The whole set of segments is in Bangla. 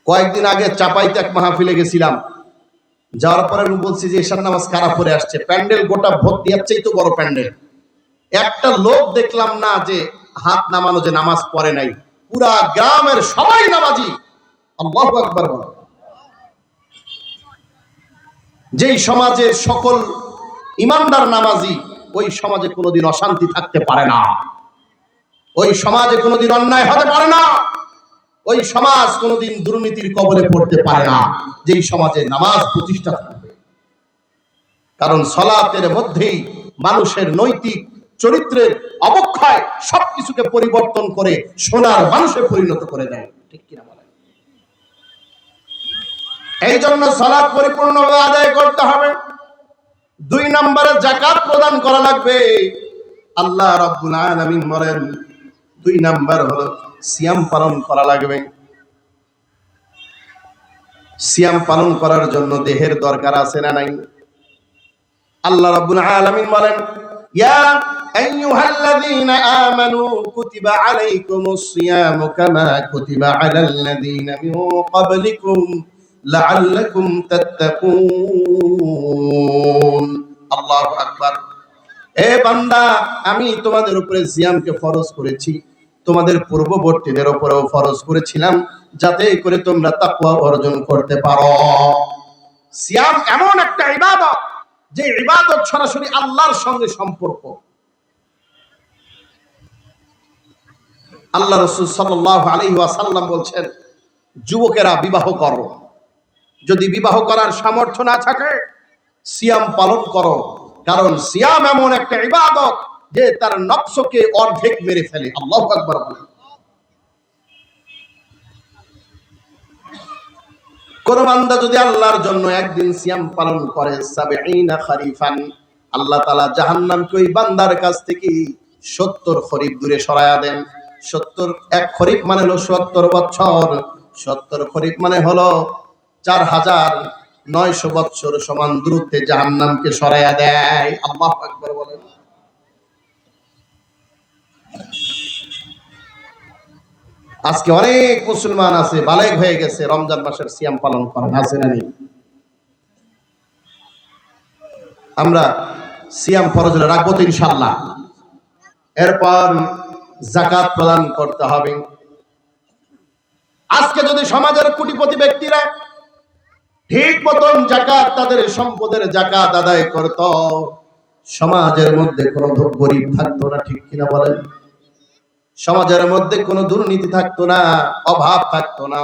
কয়েকদিন আগে চাপাইতে এক মাহফিলে গেছিলাম, যাওয়ার পরে আমি বলছি যে এশার নামাজ কারা পড়ে আসছে, প্যান্ডেল গোটা ভর্তি, এর চাইতে বড় প্যান্ডেল। একটা লোক দেখলাম না যে হাত নামানো, যে নামাজ পড়ে নাই। পুরা গ্রামের সবাই নামাজি। আল্লাহু আকবার। যেই সমাজে সকল ইমানদার নামাজি, ওই সমাজে কোনোদিন অশান্তি থাকতে পারে না, ওই সমাজে কোনোদিন অন্যায় হতে পারে না, ওই সমাজ কোনোদিন দুর্নীতির কবলে পড়তে পারে না, যেই সমাজে নামাজ প্রতিষ্ঠা থাকবে। কারণ সালাতের মধ্যেই মানুষের নৈতিক চরিত্রের অবক্ষয় সবকিছুকে পরিবর্তন করে সোনার মানুষে পরিণত করে দেয়, ঠিক কিনা বলেন? এই জন্য সালাত পরিপূর্ণভাবে আদায় করতে হবে। 2 নম্বরে যাকাত প্রদান করা লাগবে। আল্লাহ রাব্বুল আলামিন বলেন 2 নাম্বার হলো সিয়াম পালন করা লাগবে। সিয়াম পালন করার জন্য দেহের দরকার আছে না নাই? আল্লাহ রাব্বুল আলামিন বলেন, ইয়া আইয়ুহাল্লাযীনা আমানু কুতিবা আলাইকুমুস সিয়ামু কামা কুতিবা আলাল্লাযীনা মিন ক্বাবলিকুম লাআল্লাকুম তাত্তাকুন। আল্লাহু আকবার। এ বান্দা, আমি তোমাদের উপরে সিয়ামকে ফরজ করেছি, তোমাদের পূর্ববর্তীদের উপরেও ফরজ করেছিলাম, যাতে করে তোমরা তাকওয়া অর্জন করতে পারো। সিয়াম এমন একটা ইবাদত, যে ইবাদত সরাসরি আল্লাহর সঙ্গে সম্পর্ক। আল্লাহ রাসূল সাল্লাল্লাহু আলাইহি ওয়াসাল্লাম বলছেন, যুবকেরা বিবাহ করো, যদি বিবাহ করার সামর্থ্য না থাকে সিয়াম পালন করো। কারণ সিয়াম এমন একটা ইবাদত যে তার নফসকে অর্ধেক মেরে ফেলে। আল্লাহু আকবার। কোন বান্দা যদি আল্লাহর জন্য একদিন সিয়াম পালন করে ৭০ খরিফান, আল্লাহ তাআলা জাহান্নামকে ওই বান্দার কাছ থেকে ৭০ খরিফ দূরে সরায়া দেন। ১ খরিফ মানে হলো ৭০ বছর, ৭০ খরিফ মানে হলো ৪,৯০০ বছর সমান দূরত্বে জাহান্নামকে সরায়া দেয়। আল্লাহু আকবার বলেন। আজকে অনেক মুসলমান আছে, বালেগ হয়ে গেছে, রমজান মাসের সিয়াম পালন করেন, আছে না নেই? আমরা সিয়াম ফরজ রাখবো তো ইনশাআল্লাহ। এরপর যাকাত প্রদান করতে হবে। আজকে যদি সমাজের কোটিপতি ব্যক্তিরা ঠিক মতন যাকাত, তাদের সম্পদের যাকাত আদায় করত, সমাজের মধ্যে কোনো গরিব থাকতো না, ঠিক কিনা বলেন? সমাজের মধ্যে কোনো দুর্নীতি থাকতো না, অভাব থাকতো না।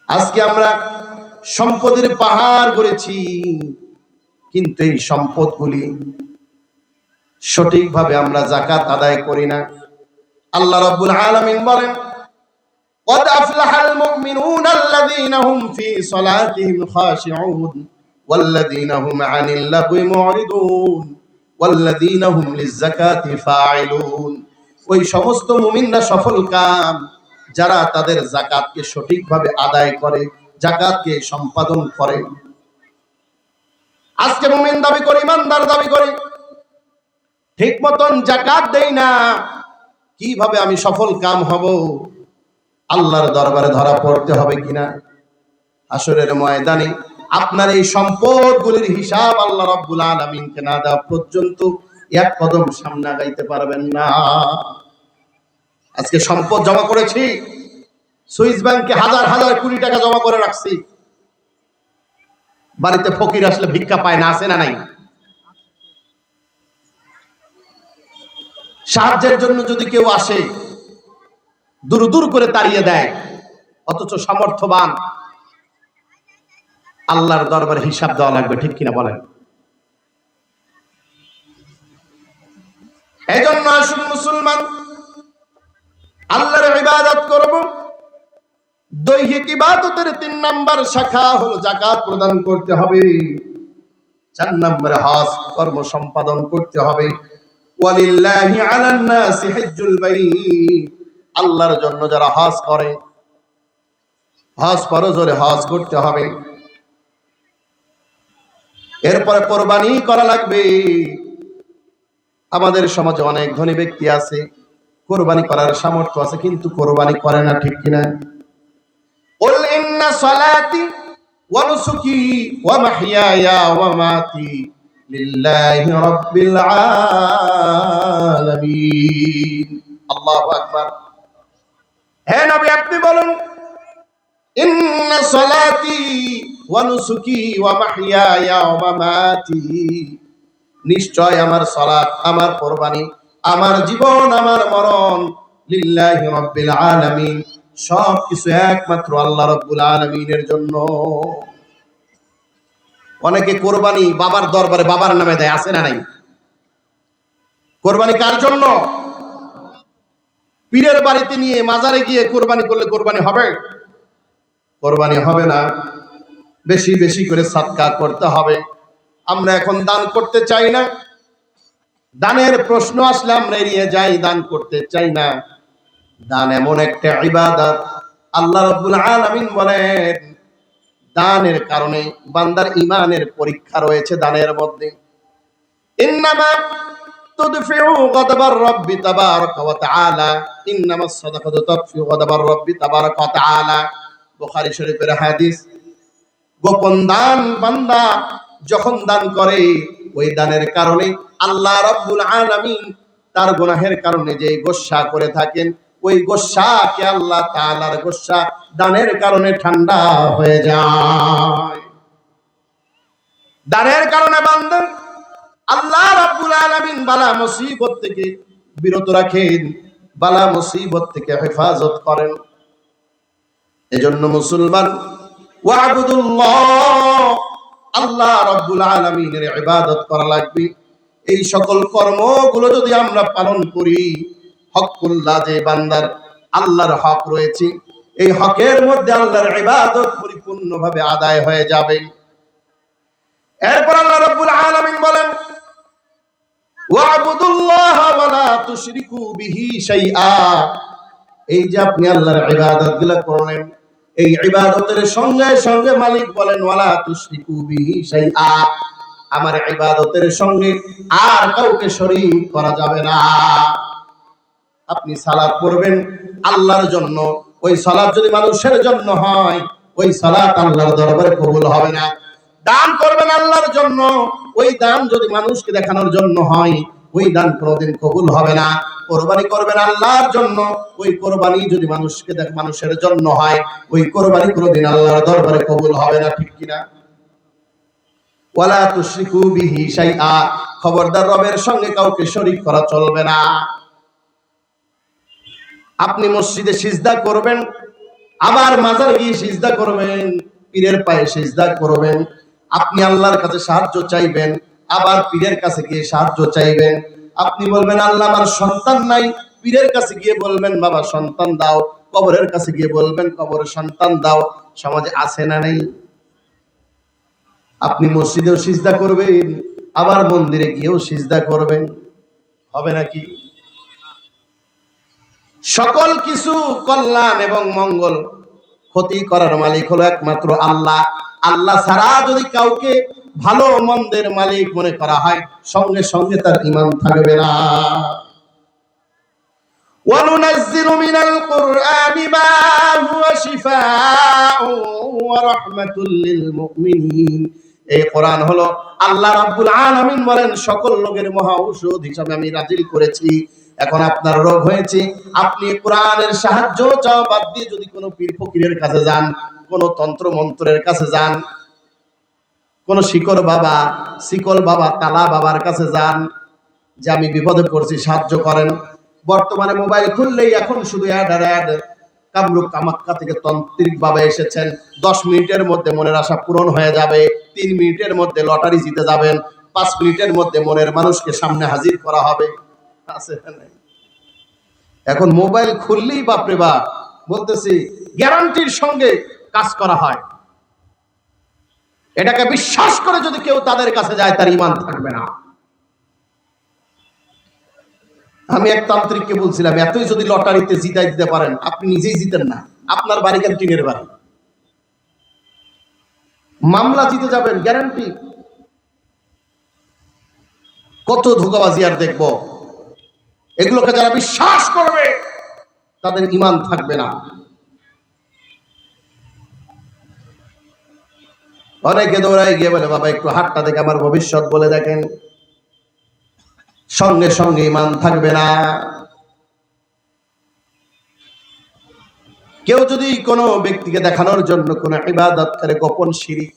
আজকে আমরা সম্পদের পাহাড় গড়েছি, কিন্তু এই সম্পদগুলি সঠিকভাবে আমরা যাকাত আদায় করি না। আল্লাহ রাব্বুল আলামিন বলেন, قد أفلح المؤمنون الذين هم في صلاتهم خاشعون والذين هم عن اللغو معرضون والذين هم للزكاة فاعلون। ওই সমস্ত মুমিনরা সফল কাম, যারা তাদের যাকাতকে সঠিকভাবে আদায় করে, যাকাতকে সম্পাদন করে। আজকে মুমিন দাবি করে, ইমানদার দাবি করে, ঠিক মতন যাকাত দেই না, কিভাবে আমি সফল কাম হব? আল্লাহর দরবারে ধরা পড়তে হবে কিনা? হাসরের ময়দানে আপনার এই সম্পদগুলির হিসাব আল্লাহ রাব্বুল আলামিনকে না দেওয়া পর্যন্ত এক কদম সামনে আগাইতে পারবেন না। আজকে সম্পদ জমা করেছি, সুইস ব্যাংকে হাজার হাজার কোটি টাকা জমা করে রাখছি, বাড়িতে ফকির আসলে ভিক্ষা পায় না, আছে না নাই? সাহায্যের জন্য যদি কেউ আসে, দূর দূর করে তাড়িয়ে দেয়, অথচ সামর্থ্যবান। আল্লাহর দরবারে হিসাব দেওয়া লাগবে, ঠিক কিনা বলেন? এই জন্য আসুন মুসলমান, আল্লাহর ইবাদত করব। দৈহিক ইবাদতের ৩ নাম্বার শাখা হলো যাকাত প্রদান করতে হবে। ৪ নম্বরে হজ কর্ম সম্পাদন করতে হবে। ওয়ালিল্লাহি আলান নাসি হিজ্জুল বাইত, আল্লাহর জন্য যারা হজ করে, হজ ফরজ হলে হজ করতে হবে। এরপরে কোরবানি করা লাগবে। আমাদের সমাজে অনেক ধনী ব্যক্তি আছে, কোরবানি করার সামর্থ্য আছে, কিন্তু কোরবানি করে না, ঠিক কিনা? কুল ইন্না সালাতি ওয়া নুসুকি ওয়া মাহইয়ায়া ওয়া মামাতি লিল্লাহি রাব্বিল আলামিন। আল্লাহু আকবার। হে নবী, আপনি বলুন, ইন্না সালাতি ওয়া নুসুকি ওয়া মাহইয়ায়া ওয়া মামাতি, নিশ্চয় আমার সালাত, আমার কুরবানি, আমার জীবন, আমার মরণ, লিল্লাহি রাব্বিল আলামিন, সব কিছু একমাত্র আল্লাহ রাব্বুল আলামিনের জন্য। অনেকে কোরবানি বাবার দরবারে বাবার নামে দেয়, আছে না নাই? কোরবানি কার জন্য? পীরের বাড়িতে নিয়ে মাজারে গিয়ে কোরবানি করলে কোরবানি হবে? কোরবানি হবে না। বেশি বেশি করে সাদকা করতে হবে। আমরা এখন দান করতে চাই না, দানের প্রশ্ন আসলে আমরা এড়িয়ে যাই, দান করতে চাই না। দান এমন একটা ইবাদত, আল্লাহ রাব্বুল আলামিন বলেন দানের কারণে বান্দার ঈমানের পরীক্ষা রয়েছে দানের মধ্যে। ইন্নামা তুদফিউ গাদাবার রাব্বি তাবারাকা ওয়া তাআলা, ইন্নামাস সাদাকাতু তুদফিউ গাদাবার রাব্বি তাবারাকা ওয়া তাআলা। বুখারী শরীফের হাদিস। গোপন দান বান্দা যখন দান করে, ওই দানের কারণে আল্লাহ রাব্বুল আলামিন তার গুনাহের কারণে যে গোসা করে থাকেন, ওই গোসাকে আল্লাহ তাআলার গোসা দানের কারণে ঠান্ডা হয়ে যায়। দানের কারণে বান্দা আল্লাহ রাব্বুল আলামিন বালা মুসিবত থেকে বিরত রাখেন, বালা মুসিবত থেকে হেফাজত করেন। এজন্য মুসলমান, ওয়াবুদুল্লাহ, আল্লাহ রাব্বুল আলামিনের ইবাদত করা লাগবে। এই সকল কর্মগুলো যদি আমরা পালন করি, হকুল্লাহ, যে বান্দার আল্লাহর হক রয়েছে, এই হকের মধ্যে আল্লাহর ইবাদত পরিপূর্ণভাবে আদায় হয়ে যাবে। এরপর আল্লাহ রাব্বুল আলামিন বলেন, ওয়াবুদুল্লাহ ওয়া লা তুশরিকু বিহি শাইআ। এই যে আপনি আল্লাহর ইবাদতগুলো করলেন, এই ইবাদতের সঙ্গে সঙ্গে মালিক বলেন, ওয়ালা তুশরিকু বিহি শাইআ, আমার ইবাদতের সঙ্গে আর কাউকে শরীক করা যাবে না। আপনি সালাত পড়বেন আল্লাহর জন্য, ওই সালাত যদি মানুষের জন্য হয়, ওই সালাত আল্লাহর দরবারে কবুল হবে না। দান করবেন আল্লাহর জন্য, ওই দান যদি মানুষকে দেখানোর জন্য হয়, ওই দান কোনোদিন কবুল হবে না। কোরবানি করবেন আল্লাহর জন্য, ওই কোরবানি যদি মানুষের জন্য হয়, ওই কোরবানি কোনোদিন আল্লাহর দরবারে কবুল হবে না। ঠিক কিনা? ওয়ালা তুশরিকু বিহি শাইআ, খবরদার রবের সঙ্গে কাউকে শরীক করা চলবে না। আপনি মসজিদে সিজদা করবেন, আবার মাজারে গিয়ে সিজদা করবেন, পীরের পায়ে সিজদা করবেন। আপনি আল্লাহর কাছে সাহায্য চাইবেন, আবার পীরের কাছে গিয়ে সাহায্য চাইবেন। আপনি বলবেন আল্লাহ আমার সন্তান নাই, পীরের কাছে গিয়ে বলবেন বাবা সন্তান দাও। কবরের কাছে গিয়ে বলবেন কবরের সন্তান দাও। সমাজে আছে না নেই? আপনি মসজিদেও সিজদা করবেন, আবার মন্দিরে গিয়েও সিজদা করবেন, হবে নাকি? সকল কিছু কল্যাণ এবং মঙ্গল ক্ষতি করার মালিক হলো একমাত্র আল্লাহ। আল্লাহ ছাড়া যদি কাউকে ভালো মন্দের মালিক মনে করা হয়, সঙ্গে সঙ্গে তার ঈমান থাকবে না। وَنُنَزِّلُ مِنَ الْقُرْآنِ مَا هُوَ شِفَاءٌ وَرَحْمَةٌ لِلْمُؤْمِنِينَ। এই কোরআন হলো আল্লাহ রাব্বুল আলামিন বলেন সকল রোগের মহা ঔষধ হিসাবে আমি নাজিল করেছি। এখন আপনার রোগ হয়েছে, আপনি কোরআনের সাহায্য চাওয়া বাদ দিয়ে যদি কোনো পীর ফকিরের কাছে যান, কোনো তন্ত্র মন্ত্রের কাছে যান, কোন শিকল বাবা তালা বাবার কাছে যান, যে আমি বিপদে পড়ছি সাহায্য করেন। বর্তমানে মোবাইল খুললেই এখন শুধু অ্যাড আর অ্যাড। কামরূপ কামাখ্যা থেকে তান্ত্রিক বাবা এসেছেন, 10 মিনিটের মধ্যে মনের আশা পূরণ হয়ে যাবে, 3 মিনিটের মধ্যে লটারি জিতে যাবেন, 5 মিনিটের মধ্যে মনের মানুষকে সামনে হাজির করা হবে। আছে না? এখন মোবাইল খুললেই বাপরে বাপ, বলতেছি গ্যারান্টির সঙ্গে কাজ করা হয়। এটাকে বিশ্বাস করে যদি কেউ তাদের কাছে যায়, তার ঈমান থাকবে না। আমি এক তান্ত্রিককে বলছিলাম, এতই যদি লটারিতে জিতাই দিতে পারেন, আপনি নিজেই জিতেন না, আপনার বাড়ি কেন টিনের বাড়ি, মামলা জিতে যাবেন গ্যারান্টি। কত ধোঁকাবাজি আর দেখবো। এগুলোকে যারা বিশ্বাস করবে তাদের ঈমান থাকবে না। অনেকে দৌড়ায় গিয়ে বলে, বাবা একটু হাতটা দেখে আমার ভবিষ্যৎ বলে দেখেন। সঙ্গে সঙ্গে ঈমান থাকবে না। কেউ যদি কোনো ব্যক্তিকে দেখানোর জন্য কোনো ইবাদত করে গোপন শিরিক,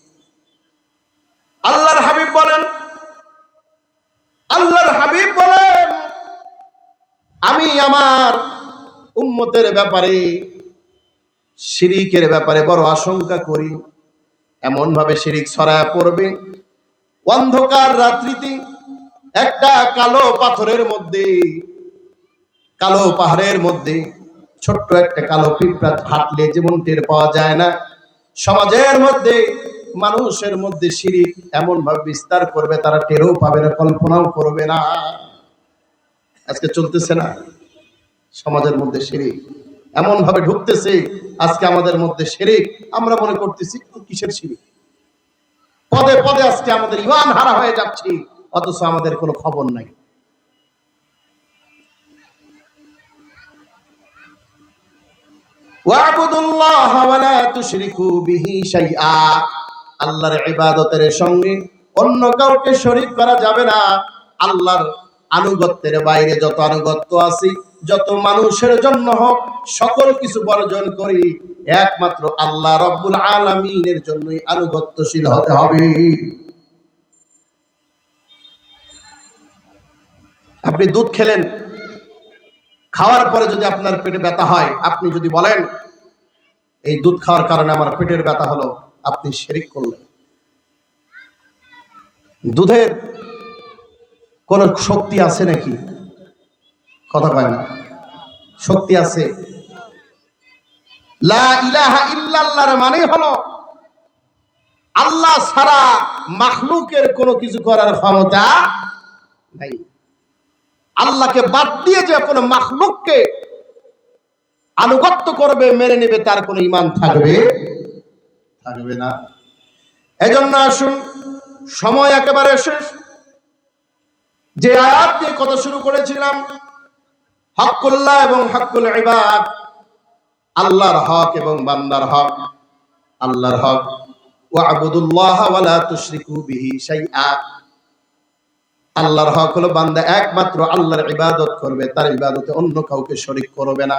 আল্লাহর হাবিব বলেন, আমি আমার উম্মতের ব্যাপারে শিরিকের ব্যাপারে বড় আশঙ্কা করি। এমন ভাবে শিরিক ছড়ায় পড়বে, অন্ধকার রাত্রিতে একটা কালো পাথরের মধ্যে, কালো পাহাড়ের মধ্যে ছোট্ট একটা কালো পিঁপড়া হাঁটলে যেমন টের পাওয়া যায় না, সমাজের মধ্যে মানুষের মধ্যে শিরিক এমন ভাবে বিস্তার করবে, তারা টেরও পাবে না, কল্পনাও করবে না। আজকে চলতেছে না সমাজের মধ্যে শিরিক, এমন ভাবে ঢুকতেছে আজকে আমাদের মধ্যে শিরিক, আমরা মনে করতেছি কিসের শিরিক। পদে পদে আজকে আমাদের ঈমান হারা হয়ে যাচ্ছে, অথচ আমাদের কোনো খবর নাই। ওয়াবুদুল্লাহ ওয়া লা তুশরিকু বিহি শাইআ, আল্লাহর ইবাদতের সঙ্গে অন্য কাউকে শরীক করা যাবে না। আল্লাহর আনুগত্যের বাইরে যত আনুগত্য আছে, যত মানুষের জন্য হোক, সকল কিছু বর্জন করি, একমাত্র আল্লাহ রাব্বুল আলামিনের জন্যই আনুগত্যশীল হতে হবে। আপনি দুধ খেলেন, খাওয়ার পরে যদি আপনার পেটে ব্যথা হয়, আপনি যদি বলেন এই দুধ খাওয়ার কারণে আমার পেটের ব্যথা হলো, আপনি শিরক করলেন। দুধের কোন শক্তি আছে নাকি? কথা কয় না। শক্তি আছে। লা ইলাহা ইল্লাল্লাহর মানে হলো আল্লাহ ছাড়া মাখলুকের কোনো কিছু করার ক্ষমতা নাই। আল্লাহকে বাদ দিয়ে যে কোনো মাখলুককে আনুগত্য করবে, মেনে নেবে, তার কোনো ঈমান থাকবে না। এজন্য আসুন, সময় একেবারে শেষ। যে আয়াত দিয়ে কথা শুরু করেছিলাম, হকুল্লাহ এবং হকুল ইবাদ, আল্লাহর হক এবং বান্দার হক। আল্লাহর হক ওয়াবুদুল্লাহ ওয়া লা তুশরিকু বিহি শাইআ, আল্লাহর হক হলো বান্দা একমাত্র আল্লাহর ইবাদত করবে, তার ইবাদতে অন্য কাউকে শরীক করবে না।